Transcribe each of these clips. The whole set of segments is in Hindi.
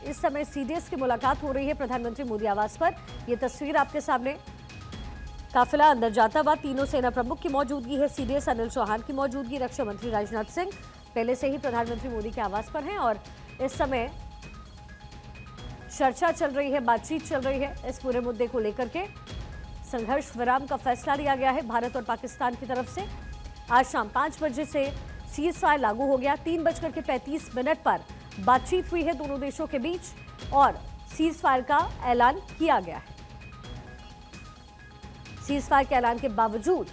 इस समय सीडीएस की मुलाकात हो रही है प्रधानमंत्री मोदी आवास पर। यह तस्वीर आपके सामने, काफिला अंदर जाता हुआ, तीनों सेना प्रमुख की मौजूदगी है, सीडीएस अनिल चौहान की मौजूदगी, रक्षा मंत्री राजनाथ सिंह पहले से ही प्रधानमंत्री मोदी के आवास पर हैं और इस समय चर्चा चल रही है, बातचीत चल रही है इस पूरे मुद्दे को लेकर के। संघर्ष विराम का फैसला लिया गया है भारत और पाकिस्तान की तरफ से। आज शाम 5 बजे से सीज फायर लागू हो गया। 3:35 पर बातचीत हुई है दोनों देशों के बीच और सीज फायर का ऐलान किया गया है। सीज फायर के ऐलान के बावजूद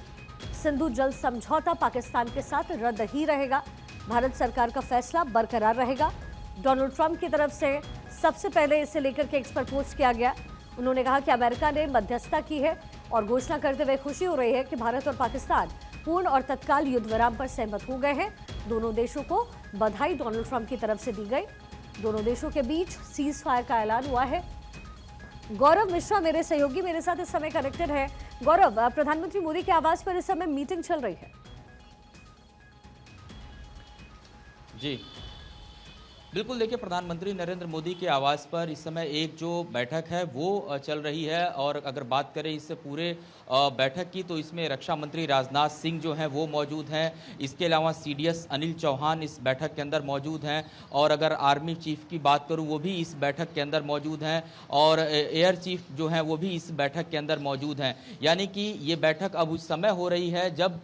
सिंधु जल समझौता पाकिस्तान के साथ रद्द ही रहेगा। भारत सरकार का फैसला बरकरार रहेगा। डोनाल्ड ट्रंप की तरफ से सबसे पहले इसे लेकर के एक्सपर्ट पोस्ट किया गया। उन्होंने कहा कि अमेरिका ने मध्यस्थता की है और घोषणा करते हुए खुशी हो रही है कि भारत और पाकिस्तान पूर्ण और तत्काल युद्ध विराम पर सहमत हो गए हैं। दोनों देशों को बधाई डोनाल्ड ट्रंप की तरफ से दी गई। दोनों देशों के बीच सीज फायर का ऐलान हुआ है। गौरव मिश्रा मेरे सहयोगी मेरे साथ इस समय कनेक्टेड है। गौरव, प्रधानमंत्री मोदी के आवास पर इस समय मीटिंग चल रही है। जी बिल्कुल, देखिए प्रधानमंत्री नरेंद्र मोदी के आवास पर इस समय एक जो बैठक है वो चल रही है और अगर बात करें इस पूरे बैठक की तो इसमें रक्षा मंत्री राजनाथ सिंह जो हैं वो मौजूद हैं। इसके अलावा सीडीएस अनिल चौहान इस बैठक के अंदर मौजूद हैं और अगर आर्मी चीफ की बात करूं वो भी इस बैठक के अंदर मौजूद हैं और एयर चीफ जो हैं वो भी इस बैठक के अंदर मौजूद हैं। यानी कि ये बैठक अब उस समय हो रही है जब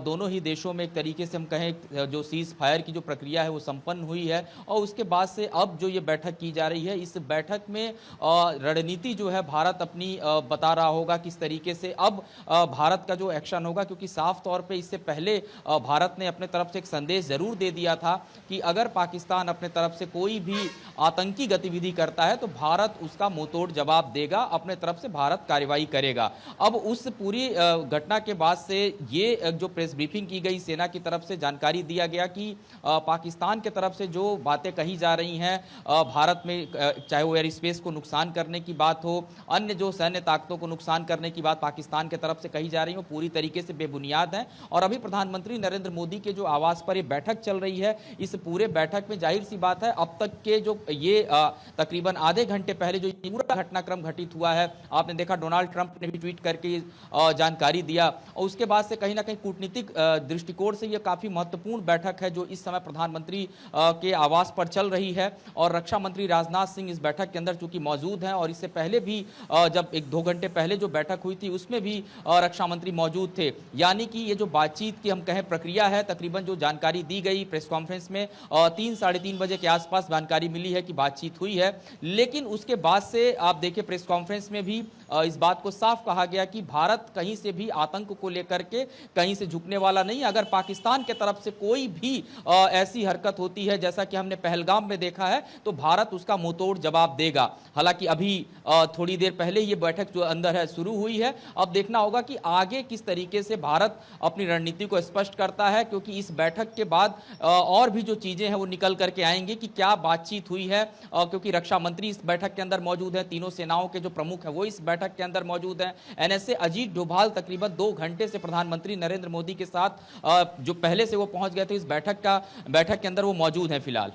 दोनों ही देशों में एक तरीके से हम कहें जो सीज फायर की जो प्रक्रिया है वो संपन्न हुई है और उसके बाद से अब जो ये बैठक की जा रही है, इस बैठक में रणनीति जो है भारत अपनी बता रहा होगा किस तरीके से अब भारत का जो एक्शन होगा, क्योंकि साफ तौर पे इससे पहले भारत ने अपने तरफ से एक संदेश जरूर दे दिया था कि अगर पाकिस्तान अपने तरफ से कोई भी आतंकी गतिविधि करता है तो भारत उसका मुंहतोड़ जवाब देगा, अपने तरफ से भारत कार्रवाई करेगा। अब उस पूरी घटना के बाद से ये जो प्रेस ब्रीफिंग की गई, सेना की तरफ से जानकारी दिया गया कि पाकिस्तान की तरफ से जो बातें कही जा रही हैं भारत में, चाहे वो एयर स्पेस को नुकसान करने की बात हो, अन्य जो सैन्य ताकतों को नुकसान करने की बात पाकिस्तान की तरफ से कही जा रही है, वो पूरी तरीके से बेबुनियाद है। और अभी प्रधानमंत्री नरेंद्र मोदी के जो आवास पर ये बैठक चल रही है, इस पूरे बैठक में जाहिर सी बात है अब तक के जो ये तकरीबन आधे घंटे पहले जो पूरा घटनाक्रम घटित हुआ है, आपने देखा डोनाल्ड ट्रंप ने भी ट्वीट करके जानकारी दिया और उसके बाद से कहीं ना कहीं कूटनीतिक दृष्टिकोण से यह काफी महत्वपूर्ण बैठक है जो इस समय प्रधानमंत्री के आवास पर चल रही है। और रक्षा मंत्री राजनाथ सिंह इस बैठक के अंदर चूंकि मौजूद हैं और इससे पहले भी जब 1-2 घंटे पहले जो बैठक हुई थी उसमें भी रक्षा मंत्री मौजूद थे। यानी कि ये जो बातचीत की हम कहें प्रक्रिया है, तकरीबन जो जानकारी दी गई प्रेस कॉन्फ्रेंस में 3-3:30 बजे के आसपास जानकारी मिली है कि बातचीत हुई है। लेकिन उसके बाद से आप देखिए प्रेस कॉन्फ्रेंस में भी इस बात को साफ कहा गया कि भारत कहीं से भी आतंक को लेकर के कहीं से झुकने वाला नहीं। अगर पाकिस्तान के तरफ से कोई भी ऐसी हरकत होती है जैसा कि हमने पहलगाम में देखा है तो भारत उसका मुंहतोड़ जवाब देगा। हालांकि अभी थोड़ी देर पहले ये बैठक जो अंदर है शुरू हुई है, अब देखना होगा कि आगे किस तरीके से भारत अपनी रणनीति को स्पष्ट करता है, क्योंकि इस बैठक के बाद और भी जो चीजें हैं वो निकल करके आएंगी कि क्या बातचीत हुई है, क्योंकि रक्षा मंत्री इस बैठक के अंदर मौजूद है, तीनों सेनाओं के जो प्रमुख है वो इस बैठक के अंदर मौजूद हैं। एनएसए अजीत डोभाल तकरीबन 2 घंटे से प्रधानमंत्री नरेंद्र मोदी के साथ जो पहले से वो पहुंच गए थे इस बैठक के अंदर वो मौजूद हैं फिलहाल।